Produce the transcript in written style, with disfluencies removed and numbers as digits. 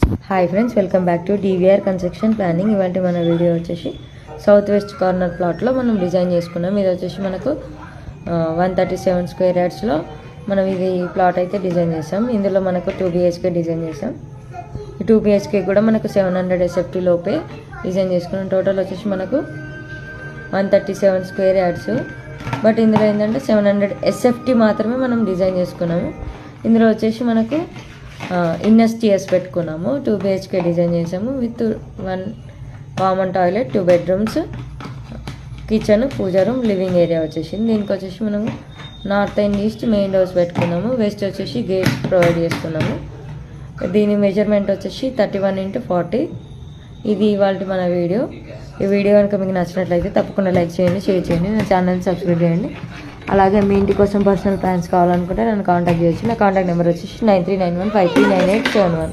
Hi friends, welcome back to DVR construction planning. ఇవాళ మన video వచ్చేసి సౌత్ వెస్ట్ కార్నర్ ప్లాట్లో మనం డిజైన్ చేసుకున్నాం. ఇది వచ్చేసి మనకు 137 స్క్వేర్ యార్డ్స్లో మనం ఇది ప్లాట్ అయితే డిజైన్ చేసాం. ఇందులో మనకు 2 BHK డిజైన్ చేసాం. ఈ 2 BHK కూడా మనకు 700 SFT లోపే డిజైన్ చేసుకున్నాం. టోటల్ వచ్చేసి మనకు 137 స్క్వేర్ యార్డ్స్. బట్ ఇందులో ఏంటంటే 700 SFT మాత్రమే మనం డిజైన్ చేసుకున్నాము. ఇందులో వచ్చేసి మనకు ఇన్నర్ స్టియర్స్ పెట్టుకున్నాము. 2 BHK డిజైన్ చేసాము with 1 common toilet, 2 bedrooms, kitchen, puja room, living area వచ్చేసింది. దీనికి వచ్చేసి మనము north and east main doors పెట్టుకున్నాము. వెస్ట్ వచ్చేసి గేట్స్ ప్రొవైడ్ చేసుకున్నాము. దీని మెజర్మెంట్ వచ్చేసి 31x40. ఇది ఇవాళ మన వీడియో. ఈ వీడియో కనుక మీకు నచ్చినట్లయితే తప్పకుండా లైక్ చేయండి, షేర్ చేయండి, నా ఛానల్ని సబ్స్క్రైబ్ చేయండి. అలాగే మీ ఇంటి కోసం పర్సనల్ ప్లాన్స్ కావాలనుకుంటే నన్ను కాంటాక్ట్ చేయొచ్చు. నా కాంటాక్ట్ నెంబర్ వచ్చేసి 9391539871.